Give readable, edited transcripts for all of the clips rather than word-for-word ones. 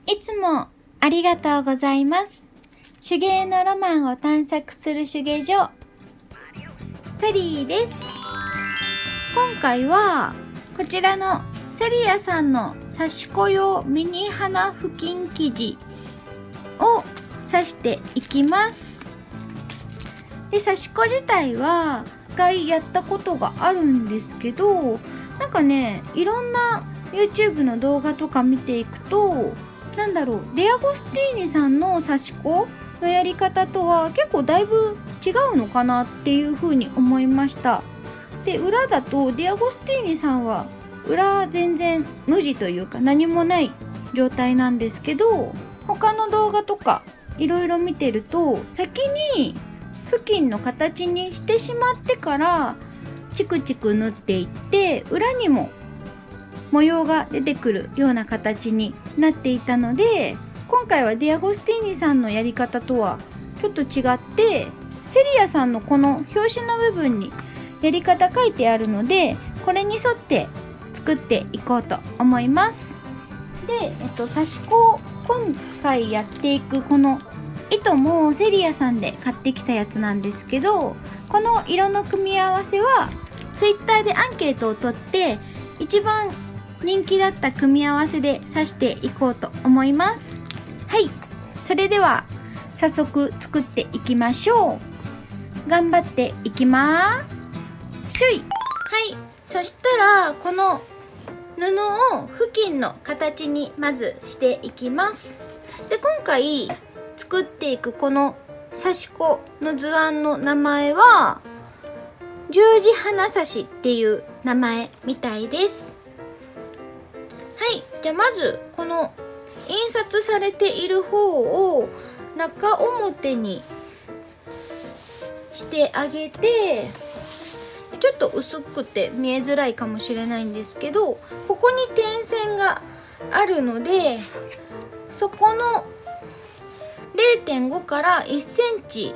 いつもありがとうございます。手芸のロマンを探索する手芸所、サリーです。今回はこちらのセリアさんの刺し子用ミニ花布巾生地を刺していきます。で、刺し子自体は一回やったことがあるんですけど、なんかね、いろんな YouTube の動画とか見ていくと、デアゴスティーニさんの刺し子のやり方とは結構だいぶ違うのかなっていう風に思いました。で、裏だとデアゴスティーニさんは裏全然無地というか何もない状態なんですけど、他の動画とかいろいろ見てると、先に布巾の形にしてしまってからチクチク縫っていって、裏にも模様が出てくるような形になっていたので、今回はデアゴスティーニさんのやり方とはちょっと違って、セリアさんのこの表紙の部分にやり方書いてあるので、これに沿って作っていこうと思います。で、刺し子を今回やっていくこの糸もセリアさんで買ってきたやつなんですけど、この色の組み合わせは Twitter でアンケートを取って一番人気だった組み合わせで刺していこうと思います。はい、それでは早速作っていきましょう。頑張っていきまーす。はい、そしたらこの布を布巾の形にまずしていきます。で、今回作っていくこの刺し子の図案の名前は十字花刺しっていう名前みたいです。はい、じゃあまずこの印刷されている方を中表にしてあげて、ちょっと薄くて見えづらいかもしれないんですけど、ここに点線があるので、そこの 0.5 から1センチ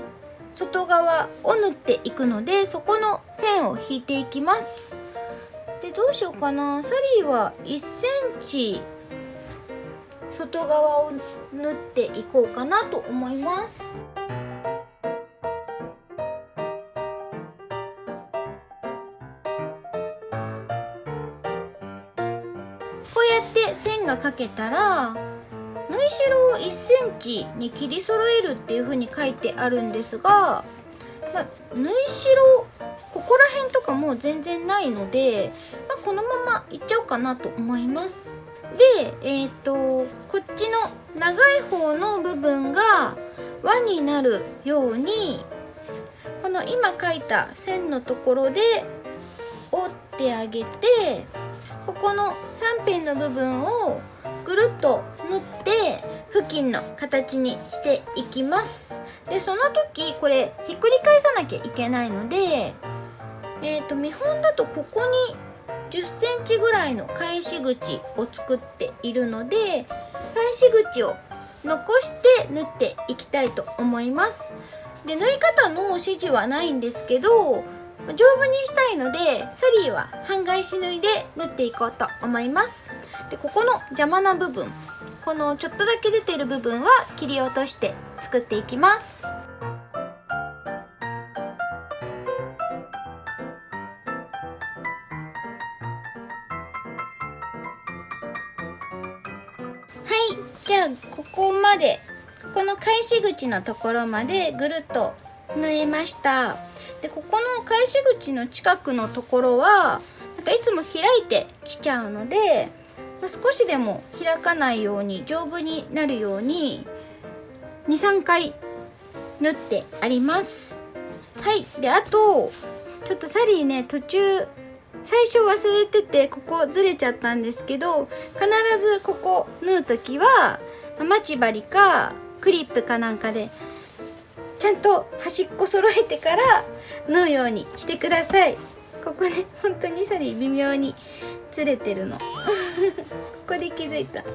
外側を縫っていくので、そこの線を引いていきます。で、どうしようかな。サリーは1センチ外側を縫っていこうかなと思います。こうやって線が描けたら、縫い代を1センチに切り揃えるっていう風に書いてあるんですが、縫い代ここら辺とかもう全然ないので、このままいっちゃおうかなと思います。で、こっちの長い方の部分が輪になるように、この今書いた線のところで折ってあげて、ここの3辺の部分をぐるっと縫って布巾の形にしていきます。で、その時これひっくり返さなきゃいけないので、見本だとここに10センチぐらいの返し口を作っているので、返し口を残して縫っていきたいと思います。で、縫い方の指示はないんですけど、丈夫にしたいのでサリーは半返し縫いで縫っていこうと思います。で、ここの邪魔な部分、このちょっとだけ出てる部分は切り落として作っていきます。はい、じゃあここまで、この返し口のところまでぐるっと縫えました。で、ここの返し口の近くのところはなんかいつも開いてきちゃうので、少しでも開かないように丈夫になるように 2,3 回縫ってあります。はい、で、あとちょっとサリーね、途中最初忘れててここずれちゃったんですけど、必ずここ縫う時は待ち針かクリップかなんかでちゃんと端っこ揃えてから縫うようにしてください。ここね、本当にサリー微妙にずれてるのここで気づいた。は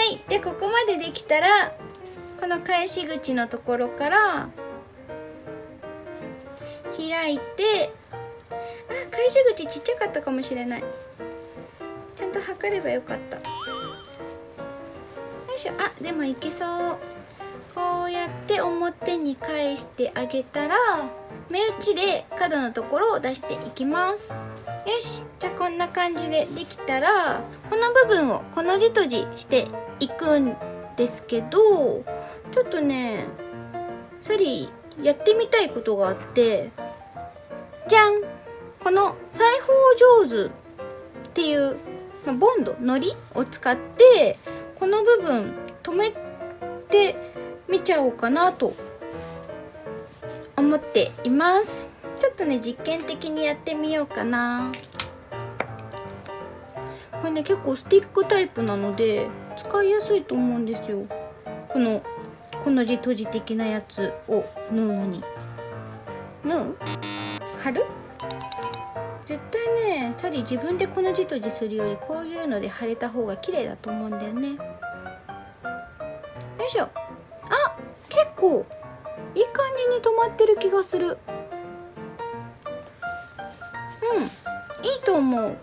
い、じゃあここまでできたら、この返し口のところから開いて、返し口ちっちゃかったかもしれない。ちゃんと測ればよかった。よいいしょ。あ、でもいけそう。こうやって表に返してあげたら、目打ちで角のところを出していきます。よし、じゃあこんな感じでできたら、この部分をこの字とじしていくんですけど、ちょっとねサリーやってみたいことがあって、じゃん、この裁縫上手っていう、ボンドのりを使ってこの部分留めてみちゃおうかなと思っています。ちょっとね実験的にやってみようかな。これね結構スティックタイプなので使いやすいと思うんですよ。この字閉じ的なやつを縫うのに。貼る？絶対ねサリー自分でこの字閉じするよりこういうので貼れた方が綺麗だと思うんだよね。よいしょ。あ、結構いい感じに止まってる気がする。いいと思う。なんか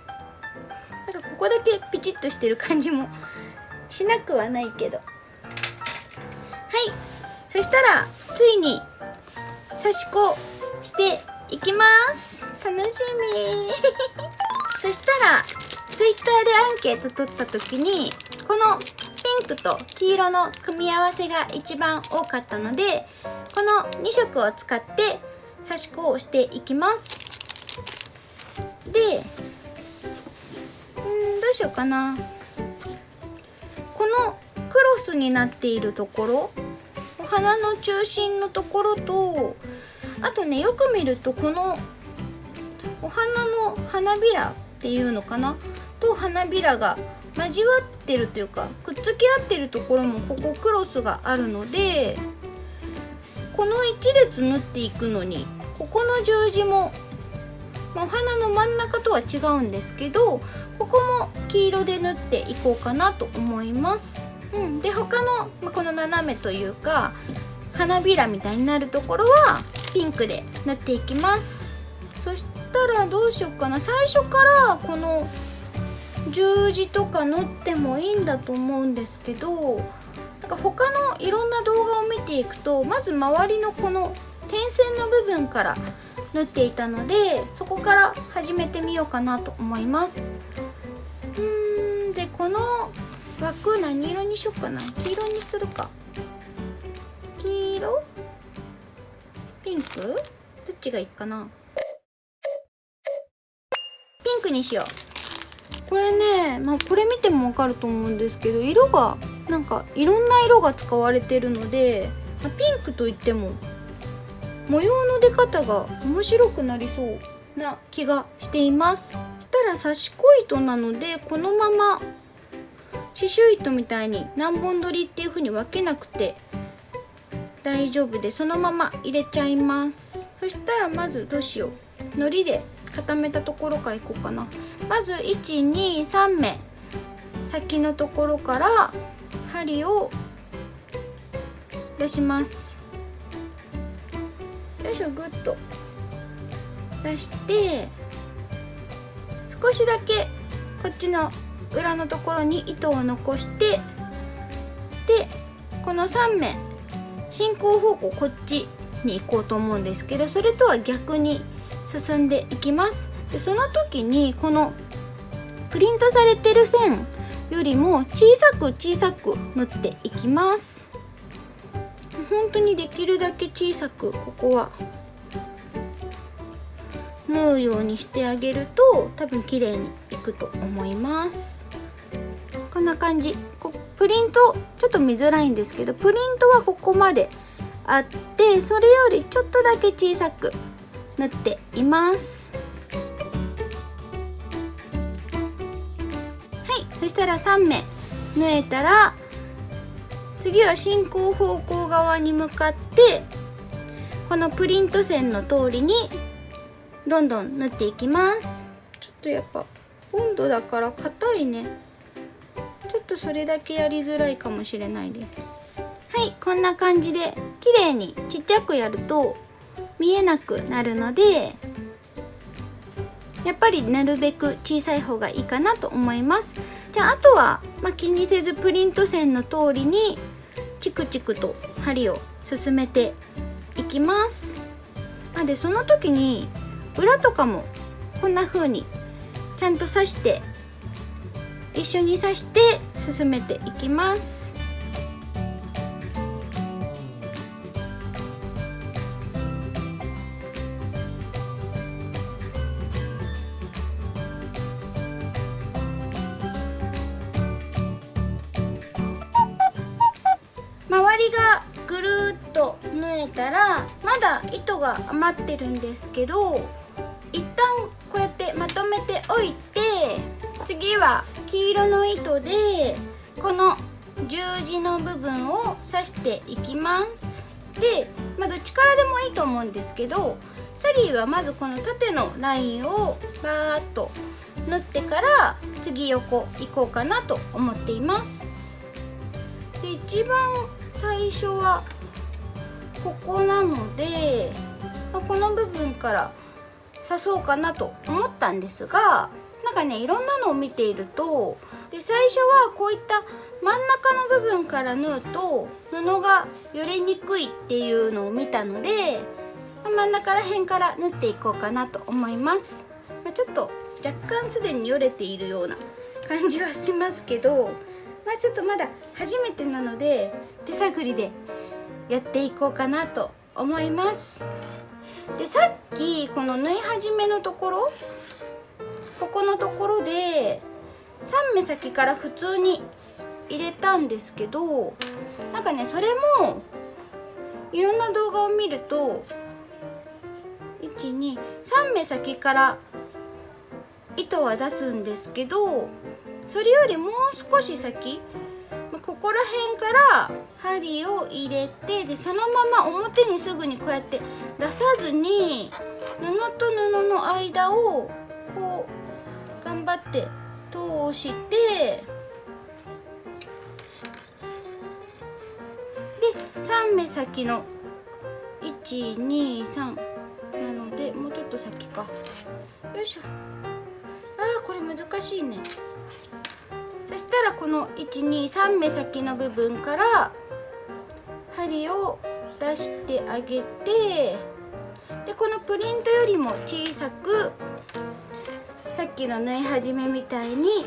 ここだけピチッとしてる感じもしなくはないけど。はい、そしたらついに刺し子していきます。楽しみそしたらツイッターでアンケート取った時にこのピンクと黄色の組み合わせが一番多かったので、この2色を使って刺し子をしていきます。で、どうしようかな。このクロスになっているところ、お花の中心のところと、あとねよく見るとこのお花の花びらっていうのかなと花びらが交わってるというかくっつき合ってるところもここクロスがあるので、この一列縫っていくのにここの十字も、お花の真ん中とは違うんですけど、ここも黄色で縫っていこうかなと思います。で他の、この斜めというか花びらみたいになるところはピンクで縫っていきます。そしたらどうしようかな。最初からこの十字とか縫ってもいいんだと思うんですけど、なんか他のいろんな動画を見ていくとまず周りのこの点線の部分から縫っていたので、そこから始めてみようかなと思います。でこの枠何色にしようかな。黄色にするか。黄色？ピンク？どっちがいいかな。ピンクにしよう。これね、これ見てもわかると思うんですけど、色がなんかいろんな色が使われてるので、ピンクといっても模様の出方が面白くなりそうな気がしています。そしたら刺し子糸なのでこのまま刺繍糸みたいに何本取りっていう風に分けなくて大丈夫で、そのまま入れちゃいます。そしたらまずどうしよう。のりで固めたところからいこうかな。まず1、2、3目先のところから針を出します。よいしょ、グッと出して少しだけこっちの裏のところに糸を残して、でこの3目進行方向こっちに行こうと思うんですけど、それとは逆に進んでいきます。でその時にこのプリントされてる線よりも小さく縫っていきます。本当にできるだけ小さくここは縫うようにしてあげると多分綺麗にいくと思います。こんな感じ。プリントちょっと見づらいんですけど、プリントはここまであって、それよりちょっとだけ小さく縫っています。はい、そしたら3目縫えたら次は進行方向側に向かってこのプリント線の通りにどんどん縫っていきます。ちょっとやっぱ温度だから硬いね。ちょっとそれだけやりづらいかもしれないです。はい、こんな感じで綺麗にちっちゃくやると見えなくなるので、やっぱりなるべく小さい方がいいかなと思います。じじゃああとは、気にせずプリント線の通りにチクチクと針を進めていきます。でその時に裏とかもこんな風にちゃんと刺して一緒に刺して進めていきます。周りがぐるっと縫えたらまだ糸が余ってるんですけど、一旦こうやってまとめておいて、次は黄色の糸でこの十字の部分を刺していきます。で、どっちからでもいいと思うんですけど、サリーはまずこの縦のラインをバーッと縫ってから次横行こうかなと思っています。で、一番最初はここなので、この部分から刺そうかなと思ったんですが、いろんなのを見ていると、で最初はこういった真ん中の部分から縫うと布がよれにくいっていうのを見たので、真ん中ら辺から縫っていこうかなと思います。ちょっと若干すでによれているような感じはしますけど、ちょっとまだ初めてなので手探りでやっていこうかなと思います。で、さっきこの縫い始めのところ、ここのところで3目先から普通に入れたんですけど、それもいろんな動画を見ると123目先から糸は出すんですけど、それよりもう少し先、ここら辺から針を入れて、でそのまま表にすぐにこうやって出さずに布と布の間をこう頑張って通して、で3目先の123なので、もうちょっと先か。よいしょ。これ難しいね。そしたらこの123目先の部分から針を出してあげて、でこのプリントよりも小さく、さっきの縫い始めみたいに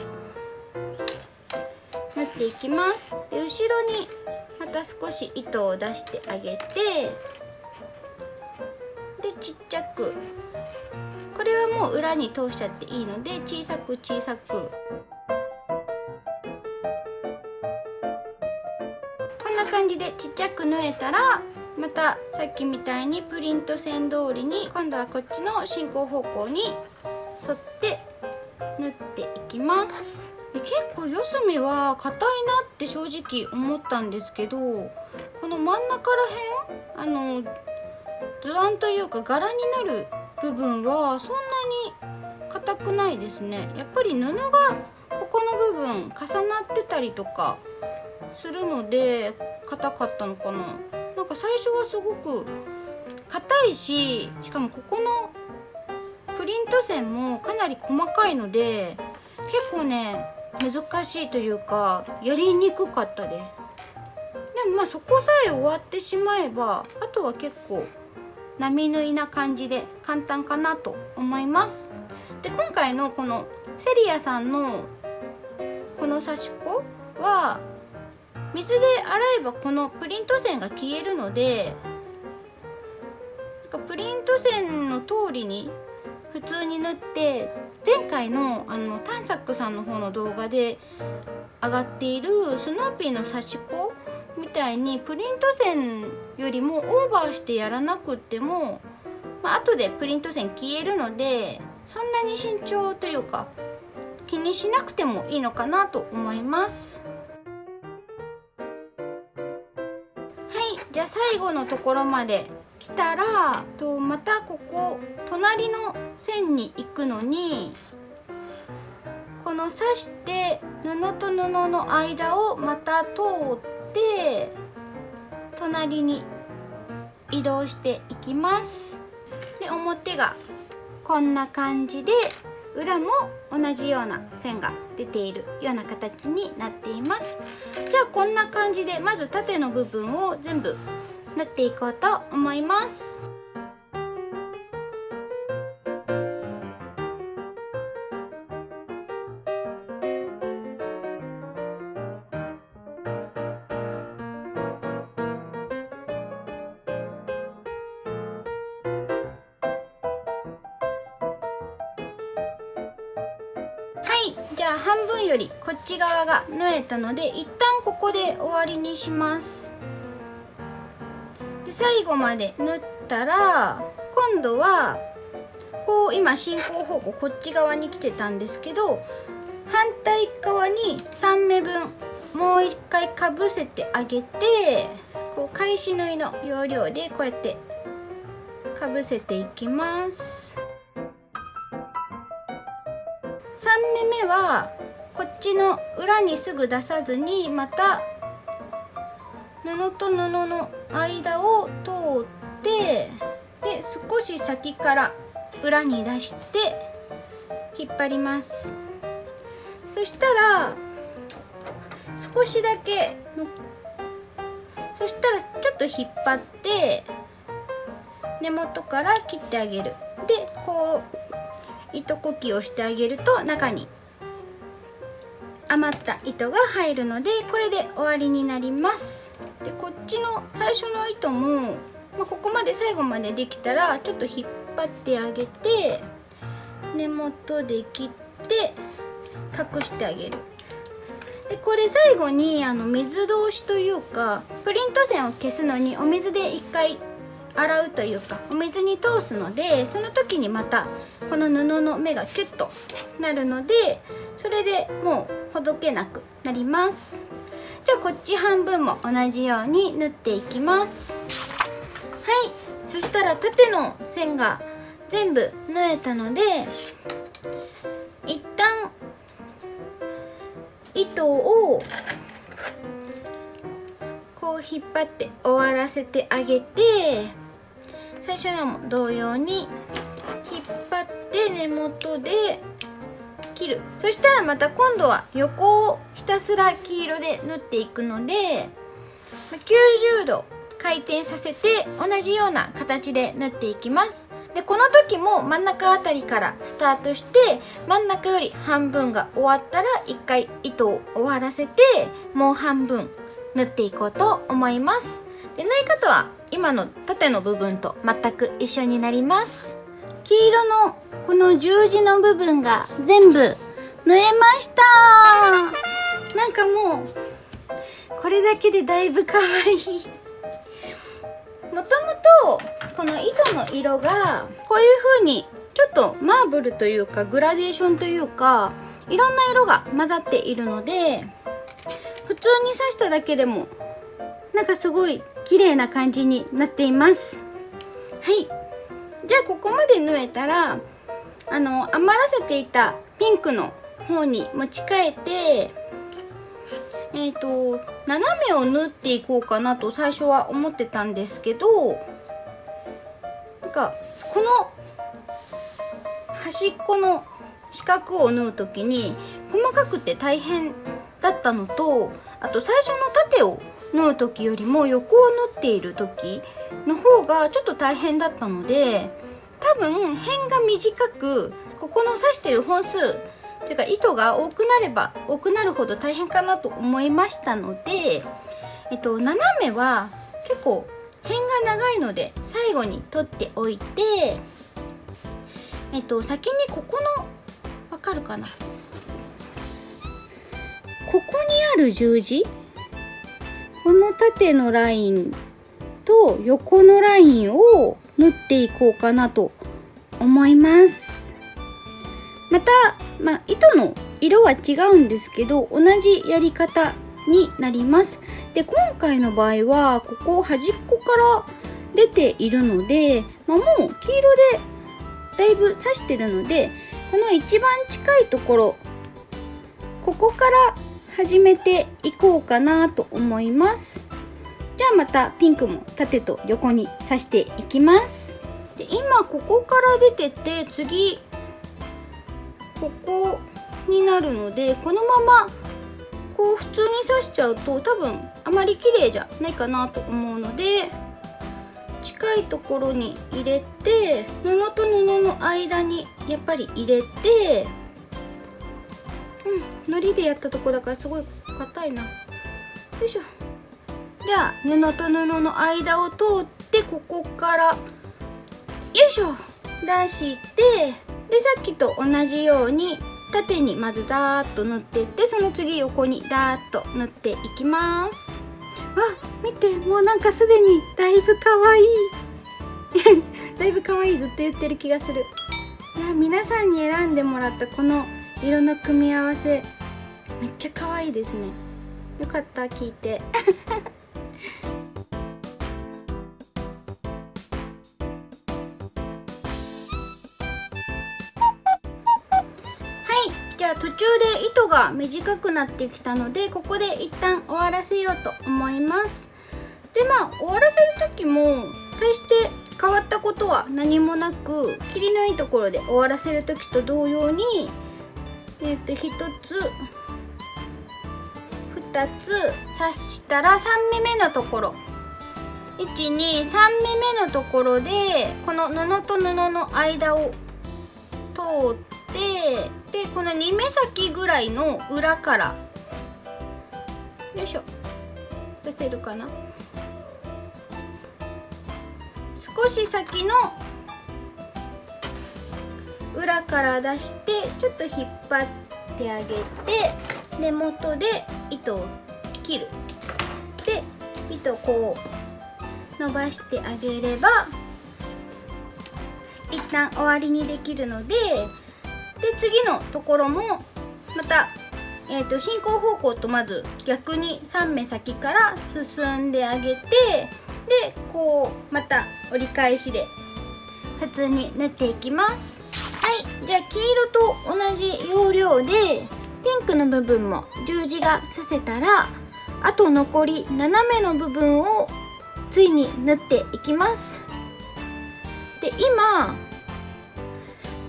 縫っていきます。で後ろにまた少し糸を出してあげて、でちっちゃく、これはもう裏に通しちゃっていいので小さく小さく、こんな感じでちっちゃく縫えたら、またさっきみたいにプリント線通りに今度はこっちの進行方向に沿って縫っていきます。で結構四隅は硬いなって正直思ったんですけど、この真ん中ら辺図案というか柄になる部分はそんなに硬くないですね。やっぱり布がここの部分重なってたりとかするので硬かったのかな。最初はすごく硬いし、しかもここのプリント線もかなり細かいので結構ね難しいというかやりにくかったです。でもそこさえ終わってしまえば、あとは結構並縫いな感じで簡単かなと思います。で今回のこのセリアさんのこの刺し子は水で洗えばこのプリント線が消えるので、プリント線の通りに普通に縫って、前回のタンサックさんの方の動画で上がっているスノーピーの刺し子みたいにプリント線よりもオーバーしてやらなくっても、後でプリント線消えるのでそんなに慎重というか気にしなくてもいいのかなと思います。じゃあ最後のところまで来たらまたここ隣の線に行くのに、この刺して布と布の間をまた通って隣に移動していきます。で表がこんな感じで裏も同じような線が出ているような形になっています。じゃあこんな感じでまず縦の部分を全部縫っていこうと思います。じゃあ半分よりこっち側が縫えたので一旦ここで終わりにします。で最後まで縫ったら今度はこう今進行方向こっち側に来てたんですけど、反対側に3目分もう一回かぶせてあげて、こう返し縫いの要領でこうやってかぶせていきます。3目目はこっちの裏にすぐ出さずに、また布と布の間を通って、で少し先から裏に出して引っ張ります。そしたら少しだけそしたらちょっと引っ張って根元から切ってあげる。でこう糸こきをしてあげると中に余った糸が入るので、これで終わりになります。でこっちの最初の糸も、ここまで最後までできたらちょっと引っ張ってあげて根元で切って隠してあげる。でこれ最後に水通しというかプリント線を消すのにお水で一回洗うというかお水に通すので、その時にまたこの布の目がキュッとなるので、それでもうほどけなくなります。じゃあこっち半分も同じように縫っていきます。はい、そしたら縦の線が全部縫えたので、一旦糸をこう引っ張って終わらせてあげて、最初のも同様に引っ張って根元で切る。そしたらまた今度は横をひたすら黄色で縫っていくので、90度回転させて同じような形で縫っていきます。でこの時も真ん中あたりからスタートして、真ん中より半分が終わったら一回糸を終わらせてもう半分縫っていこうと思います。で縫い方は今の縦の部分と全く一緒になります。黄色のこの十字の部分が全部縫えました。なんかもうこれだけでだいぶ可愛い。もともとこの糸の色がこういう風にちょっとマーブルというかグラデーションというかいろんな色が混ざっているので、普通に刺しただけでもなんかすごい綺麗な感じになっています。はい、じゃあここまで縫えたら余らせていたピンクの方に持ち替えて、斜めを縫っていこうかなと最初は思ってたんですけど、なんかこの端っこの四角を縫う時に細かくて大変だったのと、あと最初の縦を縫う時よりも横を縫っている時の方がちょっと大変だったので、多分辺が短くここの刺してる本数というか糸が多くなれば多くなるほど大変かなと思いましたので、斜めは結構辺が長いので最後に取っておいて、先にここのわかるかな、ここにある十字、この縦のラインと横のラインを縫っていこうかなと思います。また、糸の色は違うんですけど同じやり方になります。で今回の場合はここ端っこから出ているので、もう黄色でだいぶ刺してるので、この一番近いところここから始めていこうかなと思います。じゃあまたピンクも縦と横に刺していきます。で今ここから出てて、次ここになるので、このままこう普通に刺しちゃうと多分あまり綺麗じゃないかなと思うので、近いところに入れて、布と布の間にやっぱり入れて、糊でやったとこだからすごい硬いな。よいしょ。じゃあ布と布の間を通ってここからよいしょ出して、でさっきと同じように縦にまずダーッと塗っていって、その次横にダーッと塗っていきます。わ、見て、もうなんかすでにだいぶかわいいだいぶかわいい、ずっと言ってる気がする。いや、皆さんに選んでもらったこの色の組み合わせめっちゃかわいいですね。よかった、聞いてじゃあ途中で糸が短くなってきたので、ここで一旦終わらせようと思います。で終わらせる時も大して変わったことは何もなく、切りのいいところで終わらせる時と同様に1つ2つ刺したら、3目目のところ1、2、3目目のところでこの布と布の間を通って、でこの2目先ぐらいの裏からよいしょ、出せるかな、少し先の裏から出してちょっと引っ張ってあげて、根元で糸を切る。で糸をこう伸ばしてあげれば一旦終わりにできるので、次のところもまた、進行方向とまず逆に3目先から進んであげて、でこうまた折り返しで普通に縫っていきます。はい、じゃあ黄色と同じ要領でピンクの部分も十字が刺せたら、あと残り斜めの部分をついに縫っていきます。で今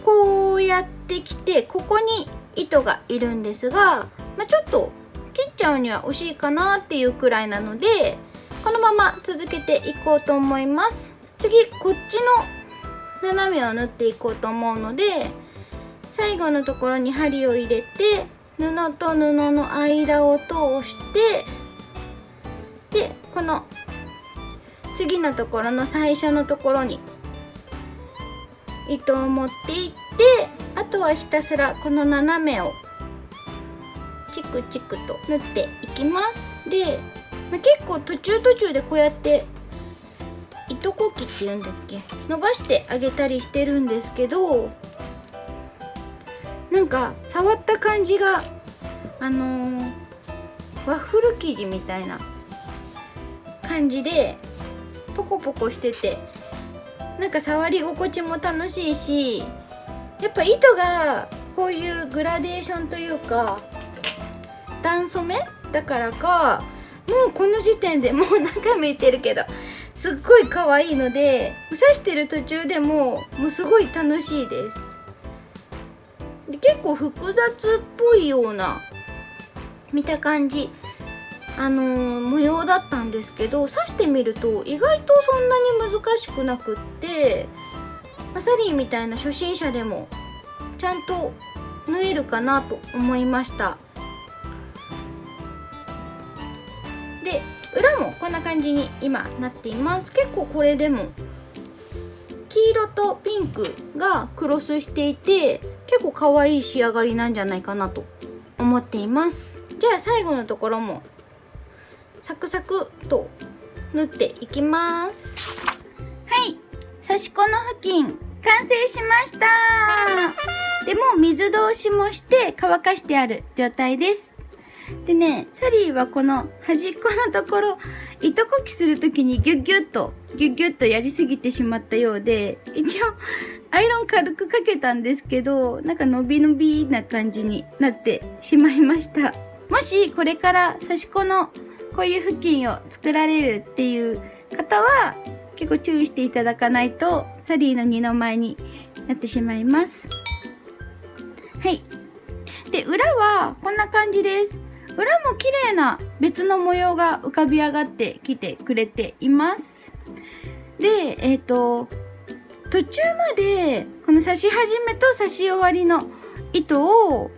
こうやってきて、ここに糸がいるんですが、ちょっと切っちゃうには惜しいかなっていうくらいなので、このまま続けていこうと思います。次こっちの斜めを縫っていこうと思うので、最後のところに針を入れて布と布の間を通して、でこの次のところの最初のところに糸を持っていって、あとはひたすらこの斜めをチクチクと縫っていきます。で、結構途中でこうやって糸こきっていうんだっけ、伸ばしてあげたりしてるんですけど、なんか触った感じがワッフル生地みたいな感じでポコポコしてて、なんか触り心地も楽しいし、やっぱ糸がこういうグラデーションというか段染めだからか、もうこの時点でもう何回も言ってるけどすっごい可愛いので、刺してる途中でもうすごい楽しいです。で結構複雑っぽいような見た感じ模様だったんですけど、刺してみると意外とそんなに難しくなくって、サリーみたいな初心者でもちゃんと縫えるかなと思いました。で裏もこんな感じに今なっています。結構これでも黄色とピンクがクロスしていて、結構可愛い仕上がりなんじゃないかなと思っています。じゃあ最後のところもサクサクと縫っていきます。はい、刺し子の布巾完成しました。でも水通しもして乾かしてある状態です。でね、サリーはこの端っこのところ糸こきする時にギュッギュッとやりすぎてしまったようで、一応アイロン軽くかけたんですけど、なんか伸び伸びな感じになってしまいました。もしこれから刺し子のこういう布巾を作られるっていう方は結構注意していただかないとサリーの二の舞になってしまいます。はい。で、裏はこんな感じです。裏も綺麗な別の模様が浮かび上がってきてくれています。で、途中までこの刺し始めと刺し終わりの糸を、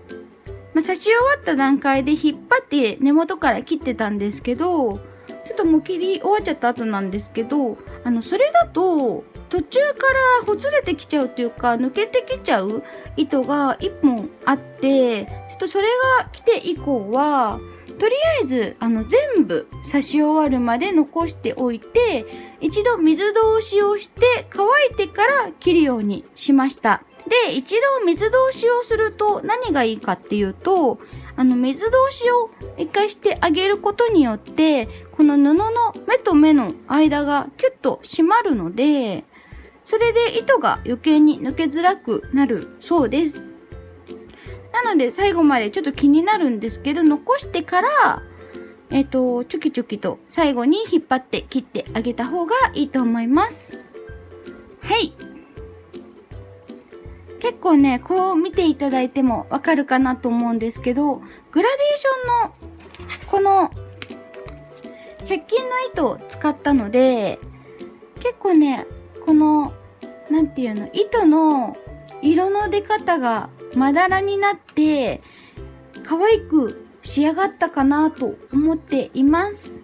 刺し終わった段階で引っ張って根元から切ってたんですけど、ちょっともう切り終わっちゃった後なんですけど、それだと途中からほつれてきちゃうっていうか、抜けてきちゃう糸が1本あって、ちょっとそれが来て以降は、とりあえず全部刺し終わるまで残しておいて、一度水通しをして乾いてから切るようにしました。で、一度水通しをすると何がいいかっていうと、水通しを一回してあげることによって、この布の目と目の間がキュッと締まるので、それで糸が余計に抜けづらくなるそうです。なので最後までちょっと気になるんですけど、残してから、ちょきちょきと最後に引っ張って切ってあげた方がいいと思います。はい。結構ね、こう見ていただいてもわかるかなと思うんですけど、グラデーションのこの100均の糸を使ったので、結構ね、この、なんていうの、糸の色の出方がまだらになって、可愛く仕上がったかなと思っています。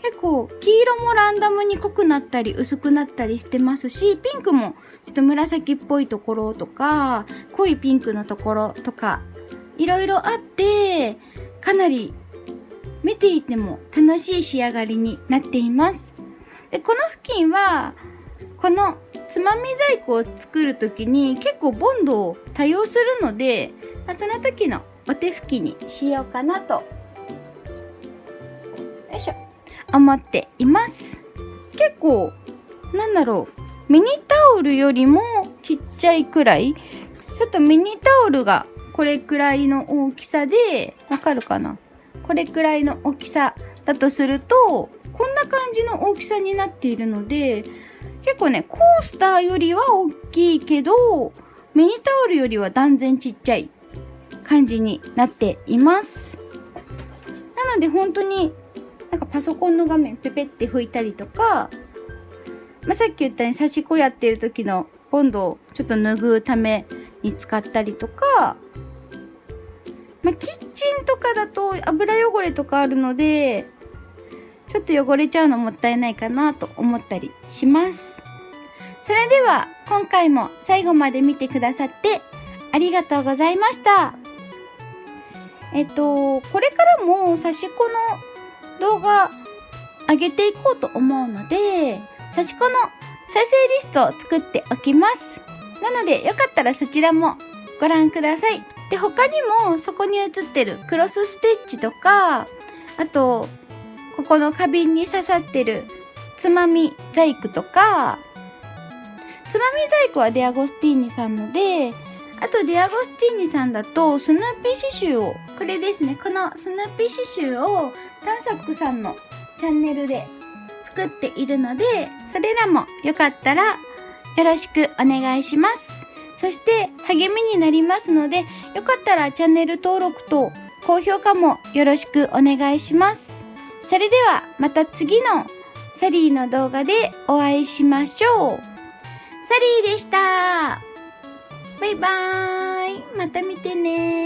結構黄色もランダムに濃くなったり薄くなったりしてますし、ピンクもちょっと紫っぽいところとか、濃いピンクのところとか、いろいろあって、かなり見ていても楽しい仕上がりになっています。で、この付近は、このつまみ細工を作るときに結構ボンドを多用するので、その時のお手拭きにしようかなと、よいしょ、思っています。結構、なんだろう、ミニタオルよりもちっちゃいくらい、ちょっとミニタオルがこれくらいの大きさで、わかるかな？これくらいの大きさだとすると、こんな感じの大きさになっているので、結構ね、コースターよりは大きいけど、ミニタオルよりは断然ちっちゃい感じになっています。なので本当になんかパソコンの画面ペペって拭いたりとか、さっき言ったように刺し子やってる時のボンドをちょっと拭うために使ったりとか、キッチンとかだと油汚れとかあるので、ちょっと汚れちゃうのもったいないかなと思ったりします。それでは今回も最後まで見てくださってありがとうございました。これからも刺し子の動画上げていこうと思うので、刺し子の再生リストを作っておきます。なのでよかったらそちらもご覧ください。で、他にもそこに写ってるクロスステッチとか、あとここの花瓶に刺さってるつまみ細工とか、つまみ細工はデアゴスティーニさんので、あとデアゴスティーニさんだとスヌーピー刺繍を、これですね、このスヌーピー刺繍をタンサックさんのチャンネルで作っているので、それらもよかったらよろしくお願いします。そして励みになりますので、よかったらチャンネル登録と高評価もよろしくお願いします。それではまた次のサリーの動画でお会いしましょう。サリーでした。バイバーイ。また見てね。